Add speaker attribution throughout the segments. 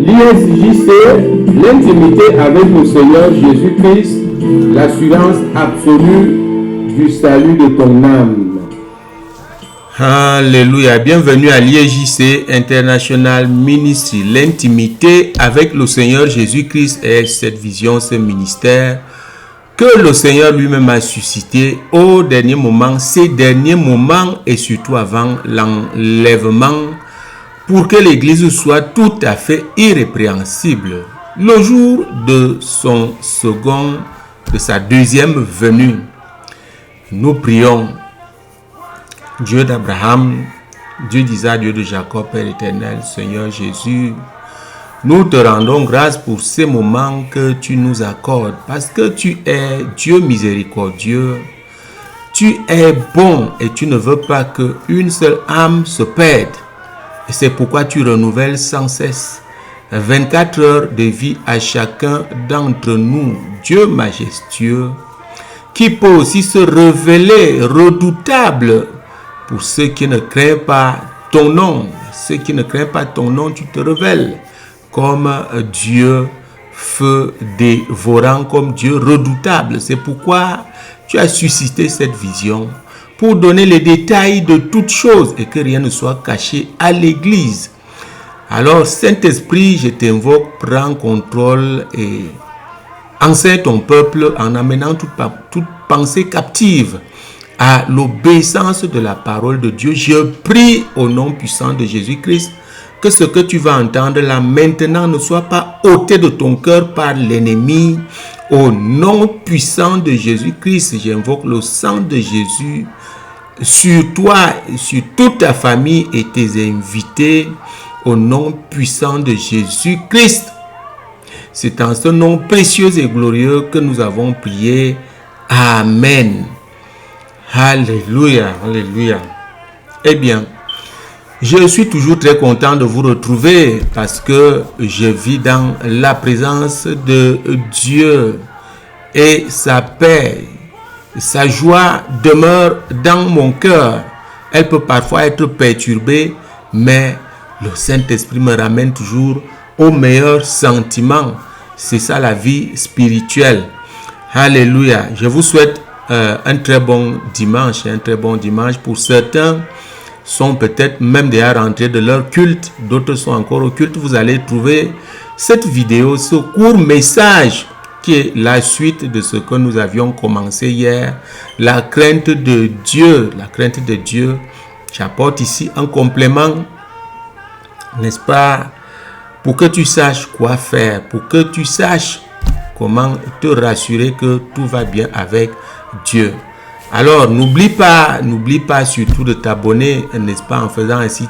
Speaker 1: L'ISJC, l'intimité avec le Seigneur Jésus-Christ, l'assurance absolue du salut de ton âme.
Speaker 2: Alléluia, bienvenue à l'ISJC International Ministry, l'intimité avec le Seigneur Jésus-Christ est cette vision, ce ministère que le Seigneur lui-même a suscité au dernier moment, ces derniers moments et surtout avant l'enlèvement, pour que l'Église soit tout à fait irrépréhensible. Le jour de sa deuxième venue, nous prions Dieu d'Abraham, Dieu d'Isaac, Dieu de Jacob, Père éternel, Seigneur Jésus. Nous te rendons grâce pour ces moments que tu nous accordes, parce que tu es Dieu miséricordieux, tu es bon et tu ne veux pas qu'une seule âme se perde. Et c'est pourquoi tu renouvelles sans cesse 24 heures de vie à chacun d'entre nous, Dieu majestueux, qui peut aussi se révéler redoutable pour ceux qui ne craignent pas ton nom. Ceux qui ne craignent pas ton nom, tu te révèles comme Dieu feu dévorant, comme Dieu redoutable. C'est pourquoi tu as suscité cette vision, pour donner les détails de toutes choses et que rien ne soit caché à l'Église. Alors, Saint-Esprit, je t'invoque, prends contrôle et enseigne ton peuple en amenant toute pensée captive à l'obéissance de la parole de Dieu. Je prie au nom puissant de Jésus-Christ que ce que tu vas entendre là maintenant ne soit pas ôté de ton cœur par l'ennemi. Au nom puissant de Jésus-Christ, j'invoque le sang de Jésus sur toi, sur toute ta famille et tes invités. Au nom puissant de Jésus-Christ. C'est en ce nom précieux et glorieux que nous avons prié. Amen. Alléluia, alléluia. Eh bien, je suis toujours très content de vous retrouver parce que je vis dans la présence de Dieu et sa paix, sa joie demeure dans mon cœur. Elle peut parfois être perturbée, mais le Saint-Esprit me ramène toujours au meilleur sentiment. C'est ça la vie spirituelle. Alléluia. Je vous souhaite un très bon dimanche. Pour certains sont peut-être même déjà rentrés de leur culte. D'autres sont encore au culte. Vous allez trouver cette vidéo, ce court message qui est la suite de ce que nous avions commencé hier. La crainte de Dieu. La crainte de Dieu. J'apporte ici un complément, n'est-ce pas, pour que tu saches quoi faire, pour que tu saches comment te rassurer que tout va bien avec Dieu. Alors, n'oublie pas surtout de t'abonner, n'est-ce pas, en faisant ainsi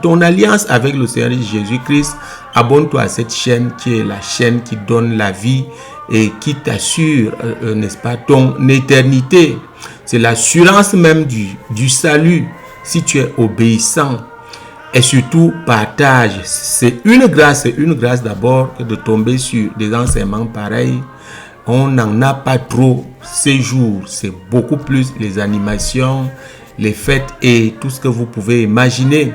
Speaker 2: ton alliance avec le Seigneur Jésus-Christ. Abonne-toi à cette chaîne qui est la chaîne qui donne la vie et qui t'assure, n'est-ce pas, ton éternité. C'est l'assurance même du salut si tu es obéissant. Et surtout, partage. C'est une grâce d'abord que de tomber sur des enseignements pareils. On n'en a pas trop ces jours. C'est beaucoup plus les animations, les fêtes et tout ce que vous pouvez imaginer.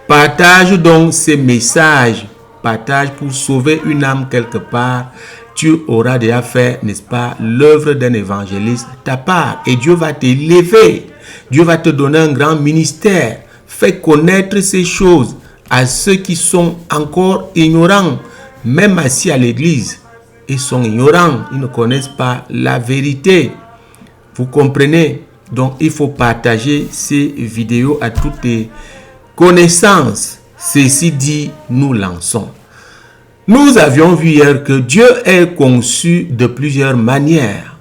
Speaker 2: Partage donc ces messages. Partage pour sauver une âme quelque part. Tu auras déjà fait, n'est-ce pas, l'œuvre d'un évangéliste, ta part. Et Dieu va t'élever. Dieu va te donner un grand ministère. Fais connaître ces choses à ceux qui sont encore ignorants, même assis à l'église. Ils sont ignorants, ils ne connaissent pas la vérité. Vous comprenez? Donc, il faut partager ces vidéos à toutes les connaissances. Ceci dit, nous lançons. Nous avions vu hier que Dieu est conçu de plusieurs manières.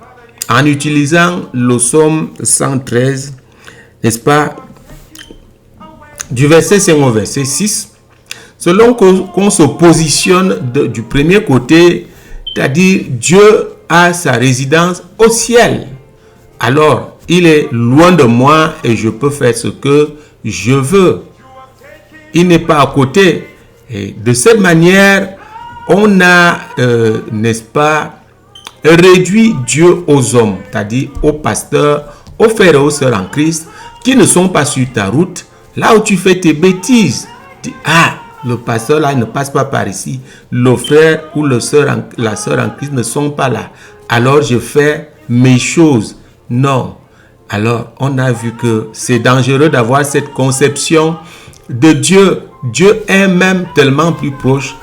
Speaker 2: En utilisant le psaume 113, n'est-ce pas? Du verset 5 au verset 6, selon qu'on se positionne du premier côté, c'est-à-dire Dieu a sa résidence au ciel. Alors, il est loin de moi et je peux faire ce que je veux. Il n'est pas à côté. Et de cette manière, on a, n'est-ce pas, réduit Dieu aux hommes, c'est-à-dire aux pasteurs, aux frères et aux sœurs en Christ qui ne sont pas sur ta route, là où tu fais tes bêtises. Tu dis, ah, le pasteur là ne passe pas par ici. Le frère ou la sœur en Christ ne sont pas là. Alors je fais mes choses. Non. Alors on a vu que c'est dangereux d'avoir cette conception de Dieu. Dieu est même tellement plus proche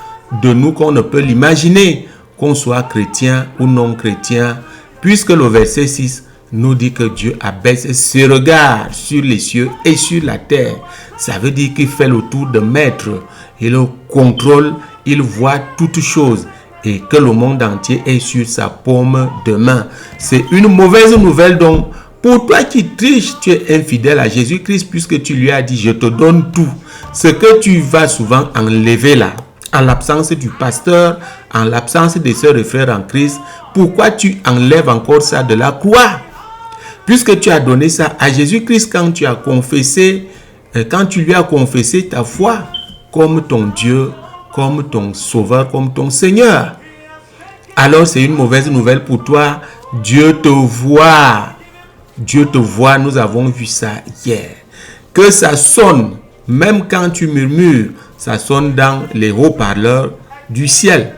Speaker 2: de nous qu'on ne peut l'imaginer, qu'on soit chrétien ou non chrétien, puisque le verset 6 nous dit que Dieu abaisse ses regards sur les cieux et sur la terre. Ça veut dire qu'il fait le tour de maître. Il le contrôle, il voit toutes choses et que le monde entier est sur sa paume de main. C'est une mauvaise nouvelle donc. Pour toi qui triches, tu es infidèle à Jésus-Christ puisque tu lui as dit, je te donne tout. Ce que tu vas souvent enlever là, en l'absence du pasteur, en l'absence des sœurs et frères en Christ, pourquoi tu enlèves encore ça de la croix? Puisque tu as donné ça à Jésus-Christ quand tu as confessé, quand tu lui as confessé ta foi comme ton Dieu, comme ton Sauveur, comme ton Seigneur. Alors c'est une mauvaise nouvelle pour toi. Dieu te voit. Dieu te voit, nous avons vu ça hier. Que ça sonne, même quand tu murmures, ça sonne dans les haut-parleurs du ciel.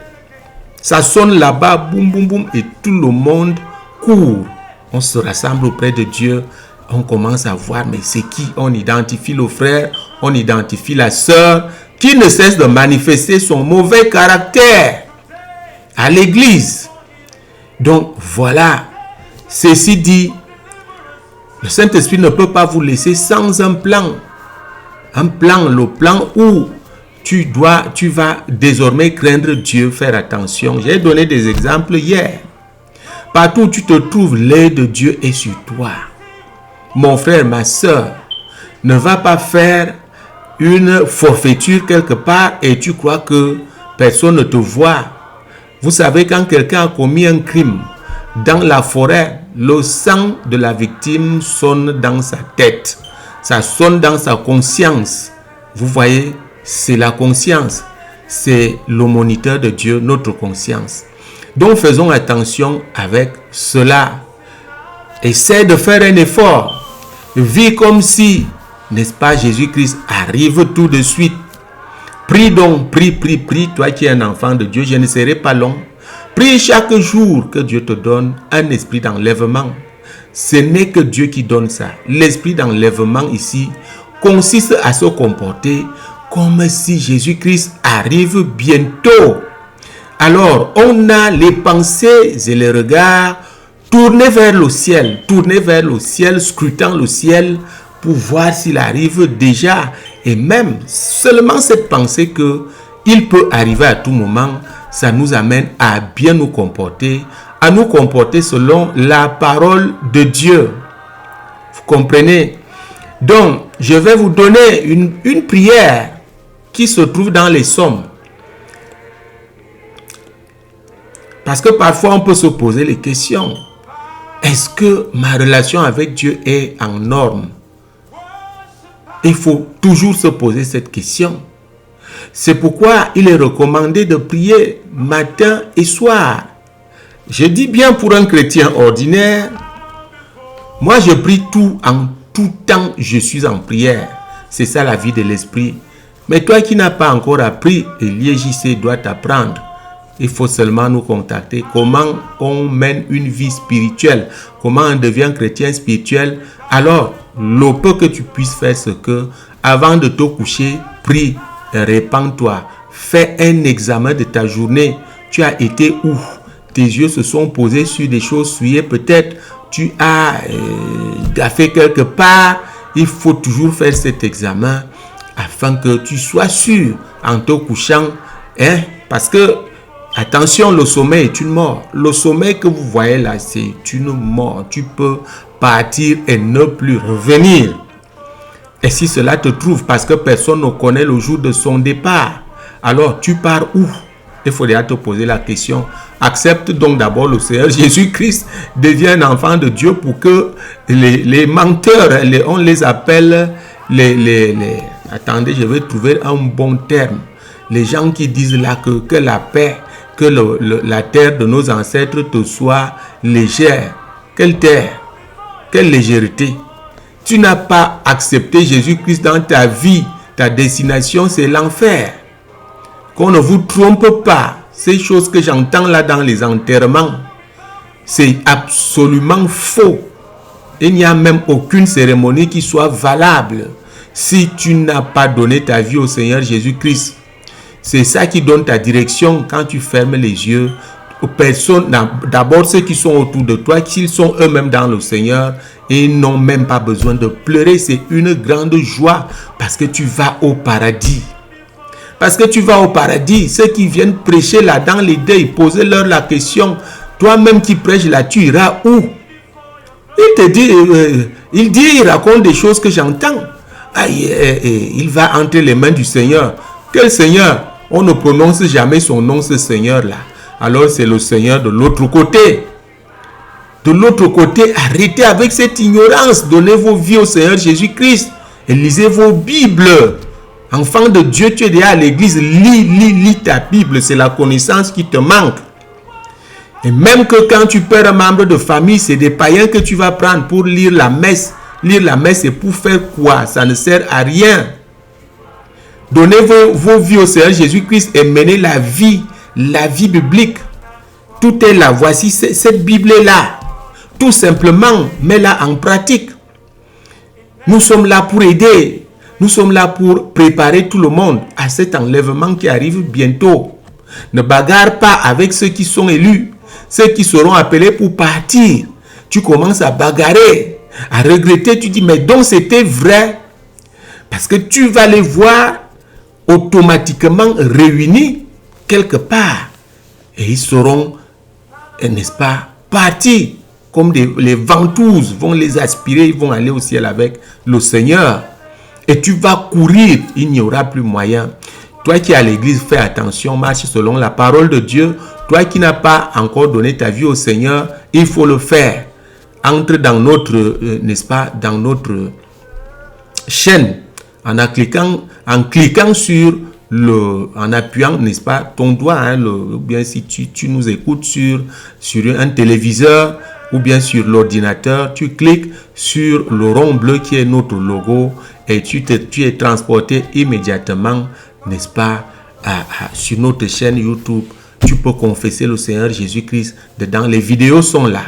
Speaker 2: Ça sonne là-bas, boum, boum, boum, et tout le monde court. On se rassemble auprès de Dieu, on commence à voir, mais c'est qui? On identifie le frère, on identifie la sœur, qui ne cesse de manifester son mauvais caractère à l'église. Donc voilà, ceci dit, le Saint-Esprit ne peut pas vous laisser sans un plan. Un plan, le plan où tu vas désormais craindre Dieu, faire attention. J'ai donné des exemples hier. Partout où tu te trouves, l'œil de Dieu est sur toi. Mon frère, ma soeur, ne va pas faire une forfaiture quelque part et tu crois que personne ne te voit. Vous savez, quand quelqu'un a commis un crime dans la forêt, le sang de la victime sonne dans sa tête. Ça sonne dans sa conscience. Vous voyez, c'est la conscience. C'est le moniteur de Dieu, notre conscience. Donc faisons attention avec cela. Essaie de faire un effort. Vis comme si, n'est-ce pas, Jésus-Christ arrive tout de suite. Prie donc, prie, toi qui es un enfant de Dieu, je ne serai pas long. Prie chaque jour que Dieu te donne un esprit d'enlèvement. Ce n'est que Dieu qui donne ça. L'esprit d'enlèvement ici consiste à se comporter comme si Jésus-Christ arrive bientôt. Alors, on a les pensées et les regards tournés vers le ciel, scrutant le ciel pour voir s'il arrive déjà. Et même seulement cette pensée qu'il peut arriver à tout moment, ça nous amène à bien nous comporter, à nous comporter selon la parole de Dieu. Vous comprenez? Donc, je vais vous donner une prière qui se trouve dans les psaumes. Parce que parfois, on peut se poser les questions. Est-ce que ma relation avec Dieu est en norme? Il faut toujours se poser cette question. C'est pourquoi il est recommandé de prier matin et soir. Je dis bien pour un chrétien ordinaire, moi je prie en tout temps, je suis en prière. C'est ça la vie de l'esprit. Mais toi qui n'as pas encore appris, l'IEJC doit t'apprendre. Il faut seulement nous contacter. Comment on mène une vie spirituelle? Comment on devient chrétien spirituel? Alors, le peu que tu puisses faire, c'est que, avant de te coucher, prie, répands-toi. Fais un examen de ta journée. Tu as été où? Tes yeux se sont posés sur des choses souillées. Peut-être tu as gaffé quelque part. Il faut toujours faire cet examen afin que tu sois sûr en te couchant. Parce que, attention, le sommeil est une mort. Le sommeil que vous voyez là, c'est une mort. Tu peux partir et ne plus revenir. Et si cela te trouve, parce que personne ne connaît le jour de son départ, alors tu pars où? Il faudra te poser la question. Accepte donc d'abord le Seigneur Jésus-Christ, deviens un enfant de Dieu pour que les menteurs, on les appelle attendez, je vais trouver un bon terme. Les gens qui disent là que la paix, que la terre de nos ancêtres te soit légère. Quelle terre? Quelle légèreté. Tu n'as pas accepté Jésus-Christ dans ta vie. Ta destination, c'est l'enfer. Qu'on ne vous trompe pas. Ces choses que j'entends là dans les enterrements, c'est absolument faux. Il n'y a même aucune cérémonie qui soit valable si tu n'as pas donné ta vie au Seigneur Jésus-Christ. C'est ça qui donne ta direction quand tu fermes les yeux aux personnes. D'abord, ceux qui sont autour de toi, s'ils sont eux-mêmes dans le Seigneur, ils n'ont même pas besoin de pleurer. C'est une grande joie parce que tu vas au paradis. Parce que tu vas au paradis. Ceux qui viennent prêcher là dans les deuils, posez-leur la question. Toi-même qui prêches là, tu iras où? Il te dit, il raconte des choses que j'entends. Il va entre les mains du Seigneur. Quel Seigneur? On ne prononce jamais son nom, ce Seigneur-là. Alors c'est le Seigneur de l'autre côté. De l'autre côté, arrêtez avec cette ignorance. Donnez vos vies au Seigneur Jésus-Christ. Et lisez vos Bibles. Enfant de Dieu, tu es déjà à l'église. Lis ta Bible. C'est la connaissance qui te manque. Et même que quand tu perds un membre de famille, c'est des païens que tu vas prendre pour lire la messe. Lire la messe, c'est pour faire quoi? Ça ne sert à rien. Donnez vos vies au Seigneur Jésus-Christ et menez la vie biblique. Tout est là. Voici cette Bible est là. Tout simplement, mets-la en pratique. Nous sommes là pour aider. Nous sommes là pour préparer tout le monde à cet enlèvement qui arrive bientôt. Ne bagarre pas avec ceux qui sont élus. Ceux qui seront appelés pour partir. Tu commences à bagarrer, à regretter. Tu dis, mais donc c'était vrai. Parce que tu vas les voir automatiquement réunis quelque part. Et ils seront, n'est-ce pas, partis. Comme les ventouses vont les aspirer. Ils vont aller au ciel avec le Seigneur. Et tu vas courir. Il n'y aura plus moyen. Toi qui es à l'église, fais attention. Marche selon la parole de Dieu. Toi qui n'as pas encore donné ta vie au Seigneur, il faut le faire. Entre dans notre, n'est-ce pas, dans notre chaîne, en cliquant sur en appuyant, n'est-ce pas, ton doigt, ou bien si tu nous écoutes sur un téléviseur ou bien sur l'ordinateur, tu cliques sur le rond bleu qui est notre logo et tu es transporté immédiatement, n'est-ce pas, sur notre chaîne YouTube. Tu peux confesser le Seigneur Jésus-Christ dedans. Les vidéos sont là.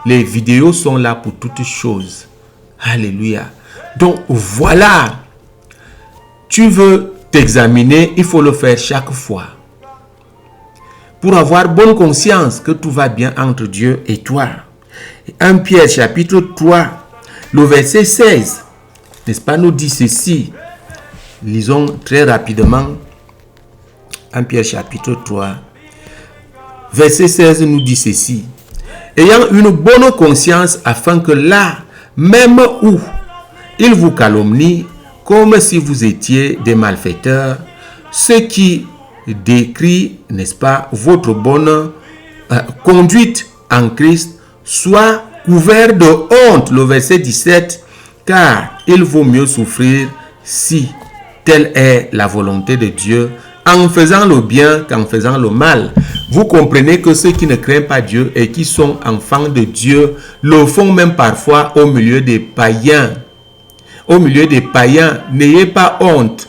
Speaker 2: Les vidéos sont là pour toutes choses. Alléluia. Donc voilà. Tu veux t'examiner, il faut le faire chaque fois. Pour avoir bonne conscience que tout va bien entre Dieu et toi. 1 Pierre chapitre 3, le verset 16. N'est-ce pas, nous dit ceci. Lisons très rapidement. 1 Pierre chapitre 3, verset 16 nous dit ceci. Ayant une bonne conscience afin que là, même où il vous calomnie, comme si vous étiez des malfaiteurs, ce qui décrit, n'est-ce pas, votre bonne conduite en Christ, soit couvert de honte. Le verset 17, car il vaut mieux souffrir si telle est la volonté de Dieu, en faisant le bien qu'en faisant le mal. Vous comprenez que ceux qui ne craignent pas Dieu et qui sont enfants de Dieu le font même parfois au milieu des païens. Au milieu des païens, n'ayez pas honte.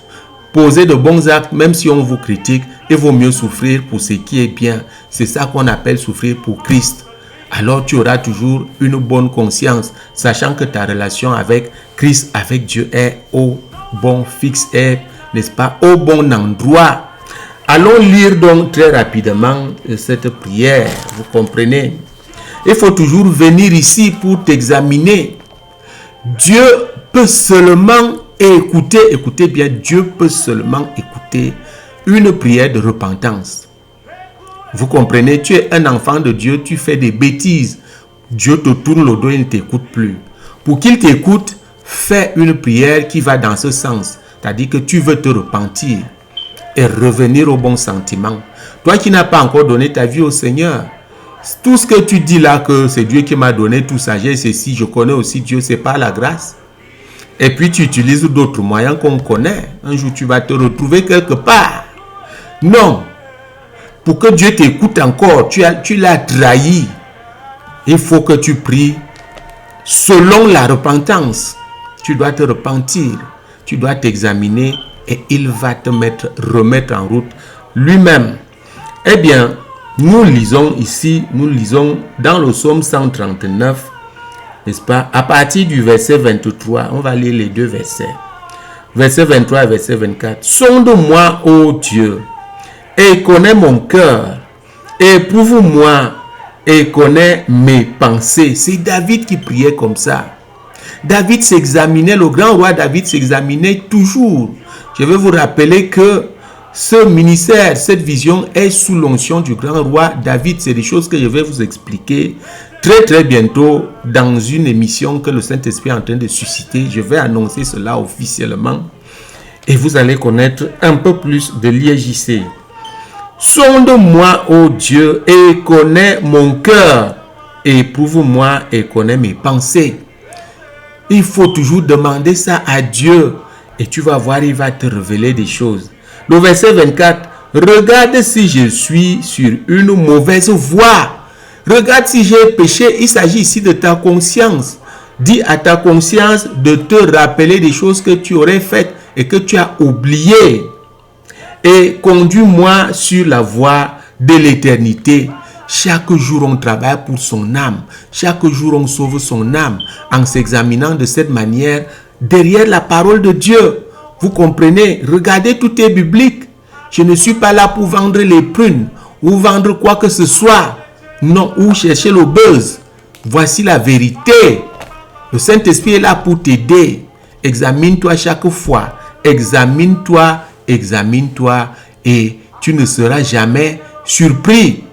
Speaker 2: Posez de bons actes, même si on vous critique. Il vaut mieux souffrir pour ce qui est bien. C'est ça qu'on appelle souffrir pour Christ. Alors tu auras toujours une bonne conscience, sachant que ta relation avec Christ, avec Dieu est au bon fixe, est, n'est-ce pas, au bon endroit. Allons lire donc très rapidement cette prière. Vous comprenez? Il faut toujours venir ici pour t'examiner. Dieu peut seulement écouter, écoutez bien, Dieu peut seulement écouter une prière de repentance. Vous comprenez? Tu es un enfant de Dieu, tu fais des bêtises. Dieu te tourne le dos, il ne t'écoute plus. Pour qu'il t'écoute, fais une prière qui va dans ce sens. C'est-à-dire que tu veux te repentir et revenir au bon sentiment. Toi qui n'as pas encore donné ta vie au Seigneur, tout ce que tu dis là, que c'est Dieu qui m'a donné tout ça, j'ai ceci, je connais aussi Dieu, c'est pas la grâce. Et puis tu utilises d'autres moyens qu'on connaît. Un jour tu vas te retrouver quelque part. Non. Pour que Dieu t'écoute encore, tu l'as trahi. Il faut que tu pries selon la repentance. Tu dois te repentir, tu dois t'examiner et il va te remettre en route lui-même. Eh bien, nous lisons ici, dans le psaume 139, n'est-ce pas, à partir du verset 23, on va lire les deux versets. Verset 23 et verset 24. Sonde-moi, ô Dieu, et connais mon cœur, éprouve-moi et connais mes pensées. C'est David qui priait comme ça. David s'examinait, le grand roi David s'examinait toujours. Je vais vous rappeler que ce ministère, cette vision est sous l'onction du grand roi David. C'est des choses que je vais vous expliquer très bientôt dans une émission que le Saint-Esprit est en train de susciter. Je vais annoncer cela officiellement et vous allez connaître un peu plus de l'IEJC. Sonde-moi, ô Dieu, et connais mon cœur. Éprouve-moi et connais mes pensées. Il faut toujours demander ça à Dieu. Et tu vas voir, il va te révéler des choses. Le verset 24. Regarde si je suis sur une mauvaise voie. Regarde si j'ai péché. Il s'agit ici de ta conscience. Dis à ta conscience de te rappeler des choses que tu aurais faites et que tu as oubliées. Et conduis-moi sur la voie de l'éternité. Chaque jour, on travaille pour son âme. Chaque jour, on sauve son âme en s'examinant de cette manière derrière la parole de Dieu. Vous comprenez? Regardez, tout est biblique. Je ne suis pas là pour vendre les prunes ou vendre quoi que ce soit. Non, ou chercher le buzz. Voici la vérité. Le Saint-Esprit est là pour t'aider. Examine-toi chaque fois. Examine-toi et tu ne seras jamais surpris.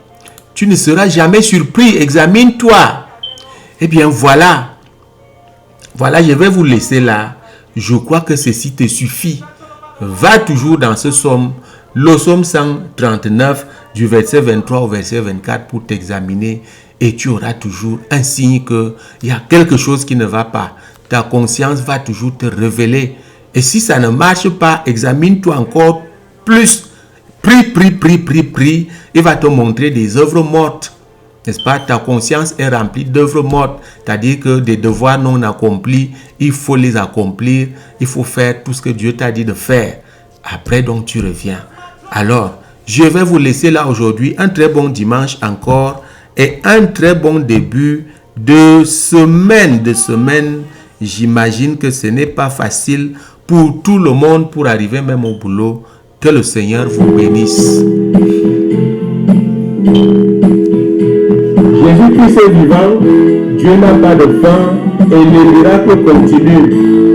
Speaker 2: Tu ne seras jamais surpris. Examine-toi. Eh bien, voilà. Voilà, je vais vous laisser là. Je crois que ceci te suffit. Va toujours dans ce psaume, le psaume 139, du verset 23 au verset 24 pour t'examiner. Et tu auras toujours un signe qu'il y a quelque chose qui ne va pas. Ta conscience va toujours te révéler. Et si ça ne marche pas, examine-toi encore plus. Prie. Il va te montrer des œuvres mortes. N'est-ce pas? Ta conscience est remplie d'œuvres mortes. C'est-à-dire que des devoirs non accomplis, il faut les accomplir. Il faut faire tout ce que Dieu t'a dit de faire. Après, donc, tu reviens. Alors, je vais vous laisser là aujourd'hui. Un très bon dimanche encore. Et un très bon début de semaine. J'imagine que ce n'est pas facile pour tout le monde pour arriver même au boulot. Que le Seigneur vous bénisse.
Speaker 1: Jésus-Christ est vivant, Dieu n'a pas de fin et les miracles continuent.